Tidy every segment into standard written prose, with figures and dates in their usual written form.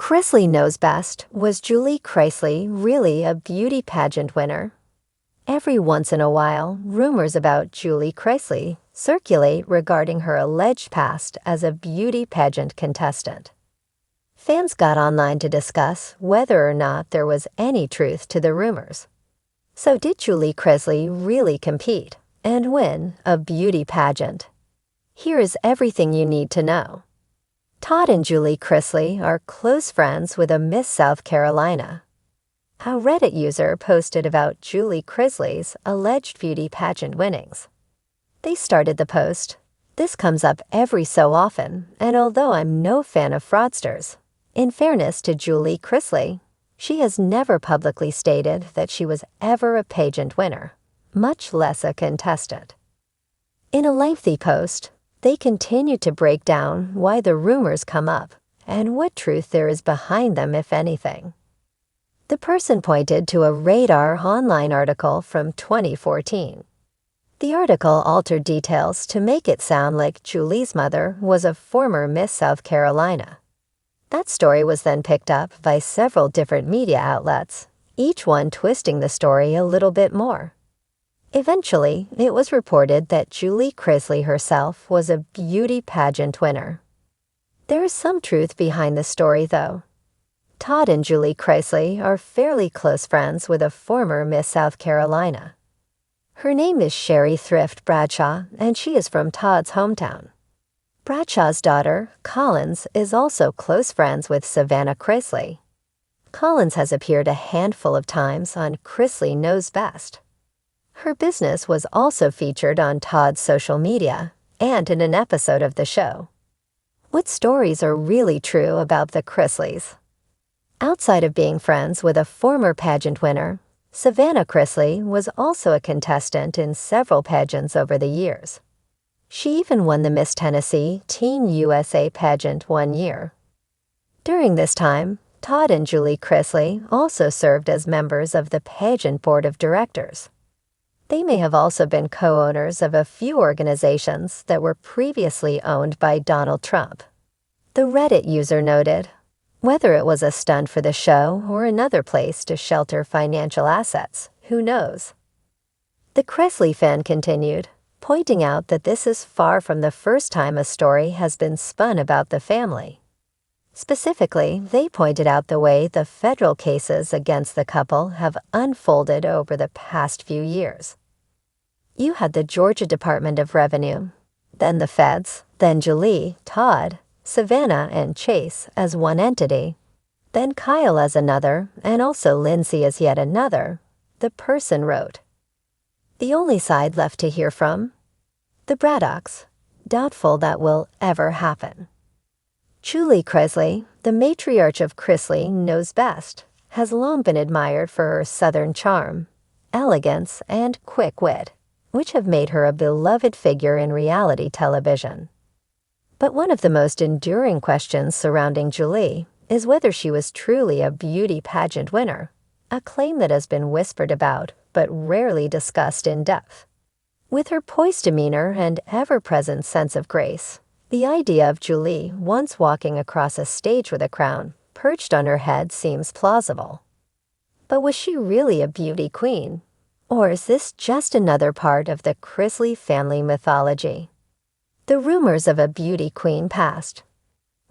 Chrisley Knows Best. Was Julie Chrisley really a beauty pageant winner? Every once in a while, rumors about Julie Chrisley circulate regarding her alleged past as a beauty pageant contestant. Fans got online to discuss whether or not there was any truth to the rumors. So did Julie Chrisley really compete and win a beauty pageant? Here is everything you need to know. Todd and Julie Chrisley are close friends with a Miss South Carolina. A Reddit user posted about Julie Chrisley's alleged beauty pageant winnings. They started the post, "This comes up every so often, and although I'm no fan of fraudsters, in fairness to Julie Chrisley, she has never publicly stated that she was ever a pageant winner, much less a contestant." In a lengthy post, they continued to break down why the rumors come up and what truth there is behind them, if anything. The person pointed to a Radar online article from 2014. The article altered details to make it sound like Julie's mother was a former Miss South Carolina. That story was then picked up by several different media outlets, each one twisting the story a little bit more. Eventually, it was reported that Julie Chrisley herself was a beauty pageant winner. There is some truth behind the story, though. Todd and Julie Chrisley are fairly close friends with a former Miss South Carolina. Her name is Sherry Thrift Bradshaw, and she is from Todd's hometown. Bradshaw's daughter, Collins, is also close friends with Savannah Chrisley. Collins has appeared a handful of times on Chrisley Knows Best. Her business was also featured on Todd's social media and in an episode of the show. What stories are really true about the Chrisleys? Outside of being friends with a former pageant winner, Savannah Chrisley was also a contestant in several pageants over the years. She even won the Miss Tennessee Teen USA pageant one year. During this time, Todd and Julie Chrisley also served as members of the pageant board of directors. They may have also been co-owners of a few organizations that were previously owned by Donald Trump. The Reddit user noted, "Whether it was a stunt for the show or another place to shelter financial assets, who knows?" The Chrisley fan continued, pointing out that this is far from the first time a story has been spun about the family. Specifically, they pointed out the way the federal cases against the couple have unfolded over the past few years. You had the Georgia Department of Revenue, then the feds, then Julie, Todd, Savannah, and Chase as one entity, then Kyle as another, and also Lindsay as yet another, the person wrote. The only side left to hear from? The Braddocks. Doubtful that will ever happen. Julie Chrisley, the matriarch of Chrisley Knows Best, has long been admired for her Southern charm, elegance, and quick wit, which have made her a beloved figure in reality television. But one of the most enduring questions surrounding Julie is whether she was truly a beauty pageant winner, a claim that has been whispered about but rarely discussed in depth. With her poised demeanor and ever-present sense of grace, the idea of Julie once walking across a stage with a crown perched on her head seems plausible. But was she really a beauty queen? Or is this just another part of the Chrisley family mythology? The rumors of a beauty queen past.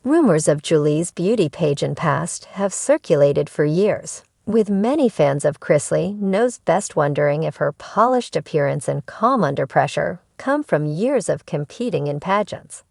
Rumors of Julie's beauty pageant past have circulated for years, with many fans of Chrisley Knows Best wondering if her polished appearance and calm under pressure come from years of competing in pageants.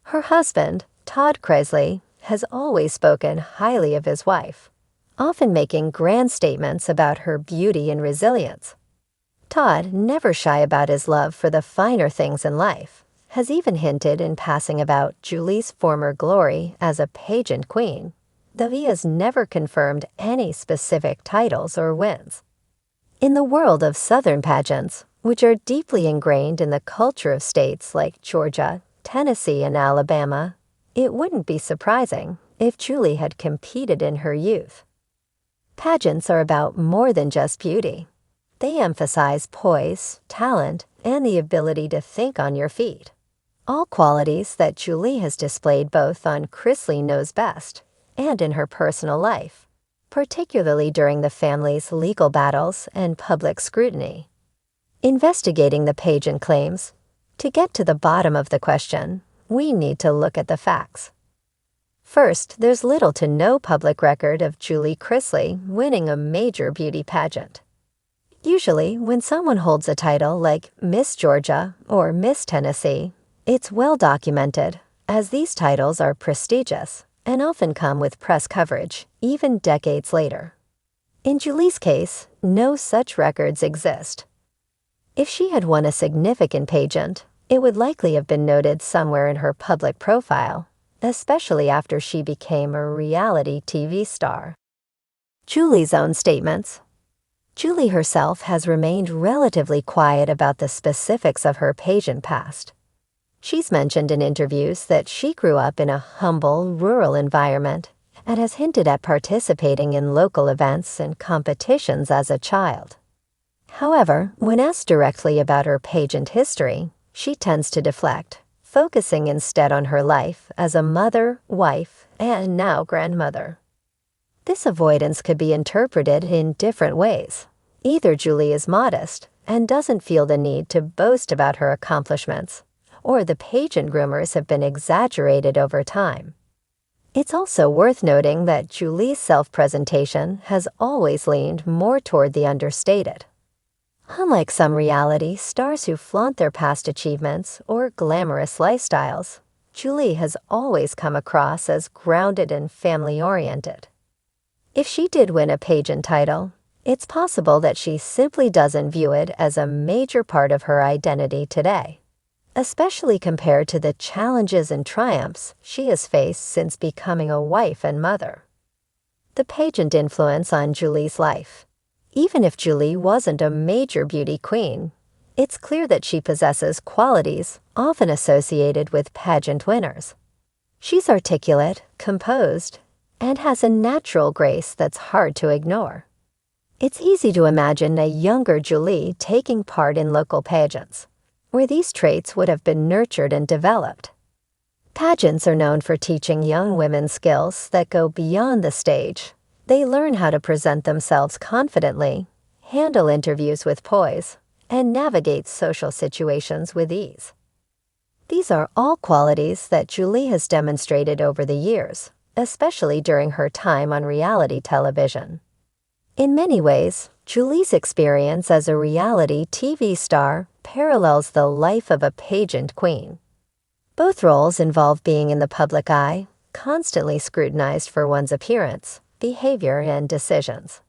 Her husband, Todd Chrisley, has always spoken highly of his wife, often making grand statements about her beauty and resilience. Todd, never shy about his love for the finer things in life, has even hinted in passing about Julie's former glory as a pageant queen, though he has never confirmed any specific titles or wins. In the world of Southern pageants, which are deeply ingrained in the culture of states like Georgia, Tennessee, and Alabama, it wouldn't be surprising if Julie had competed in her youth. Pageants are about more than just beauty. They emphasize poise, talent, and the ability to think on your feet, all qualities that Julie has displayed both on Chrisley Knows Best and in her personal life, particularly during the family's legal battles and public scrutiny. Investigating the Pageant claims. To get to the bottom of the question, we need to look at the facts. First, there's little to no public record of Julie Chrisley winning a major beauty pageant. Usually, when someone holds a title like Miss Georgia or Miss Tennessee, it's well documented, as these titles are prestigious and often come with press coverage, even decades later. In Julie's case, no such records exist. If she had won a significant pageant, it would likely have been noted somewhere in her public profile, especially after she became a reality TV star. Julie's own statements. Julie herself has remained relatively quiet about the specifics of her pageant past. She's mentioned in interviews that she grew up in a humble, rural environment and has hinted at participating in local events and competitions as a child. However, when asked directly about her pageant history, she tends to deflect, focusing instead on her life as a mother, wife, and now grandmother. This avoidance could be interpreted in different ways. Either Julie is modest and doesn't feel the need to boast about her accomplishments, or the pageant rumors have been exaggerated over time. It's also worth noting that Julie's self-presentation has always leaned more toward the understated. Unlike some reality stars who flaunt their past achievements or glamorous lifestyles, Julie has always come across as grounded and family-oriented. If she did win a pageant title, it's possible that she simply doesn't view it as a major part of her identity today, especially compared to the challenges and triumphs she has faced since becoming a wife and mother. The pageant influence on Julie's life. Even if Julie wasn't a major beauty queen, it's clear that she possesses qualities often associated with pageant winners. She's articulate, composed, and has a natural grace that's hard to ignore. It's easy to imagine a younger Julie taking part in local pageants, where these traits would have been nurtured and developed. Pageants are known for teaching young women skills that go beyond the stage. They learn how to present themselves confidently, handle interviews with poise, and navigate social situations with ease. These are all qualities that Julie has demonstrated over the years, especially during her time on reality television. In many ways, Julie's experience as a reality TV star parallels the life of a pageant queen. Both roles involve being in the public eye, constantly scrutinized for one's appearance, behavior, and decisions.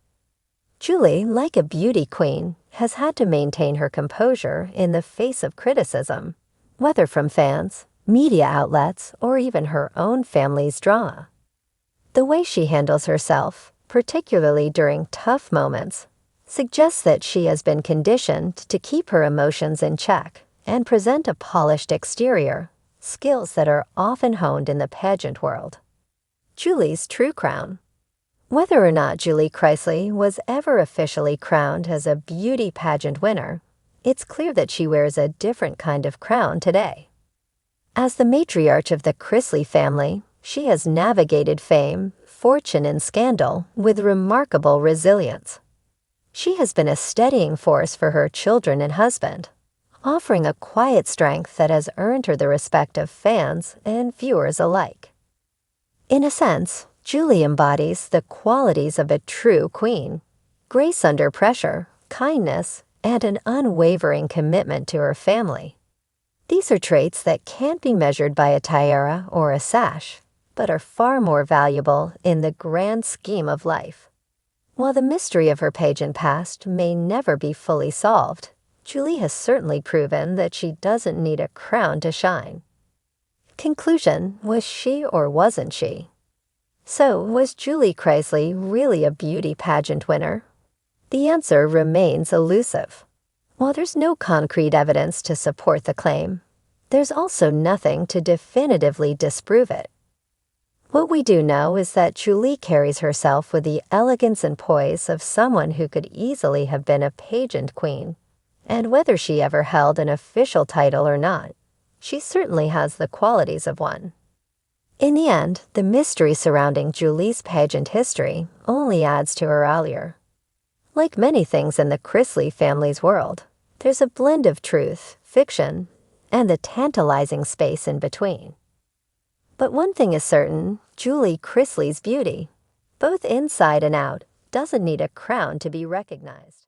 Julie, like a beauty queen, has had to maintain her composure in the face of criticism, whether from fans, media outlets, or even her own family's drama. The way she handles herself, particularly during tough moments, suggests that she has been conditioned to keep her emotions in check and present a polished exterior, skills that are often honed in the pageant world. Julie's true crown. Whether or not Julie Chrisley was ever officially crowned as a beauty pageant winner, it's clear that she wears a different kind of crown today. As the matriarch of the Chrisley family, she has navigated fame, fortune, and scandal with remarkable resilience. She has been a steadying force for her children and husband, offering a quiet strength that has earned her the respect of fans and viewers alike. In a sense, Julie embodies the qualities of a true queen: grace under pressure, kindness, and an unwavering commitment to her family. These are traits that can't be measured by a tiara or a sash, but are far more valuable in the grand scheme of life. While the mystery of her pageant past may never be fully solved, Julie has certainly proven that she doesn't need a crown to shine. Conclusion: was she or wasn't she? So, was Julie Chrisley really a beauty pageant winner? The answer remains elusive. While there's no concrete evidence to support the claim, there's also nothing to definitively disprove it. What we do know is that Julie carries herself with the elegance and poise of someone who could easily have been a pageant queen, and whether she ever held an official title or not, she certainly has the qualities of one. In the end, the mystery surrounding Julie's pageant history only adds to her allure. Like many things in the Chrisley family's world, there's a blend of truth, fiction, and the tantalizing space in between. But one thing is certain, Julie Chrisley's beauty, both inside and out, doesn't need a crown to be recognized.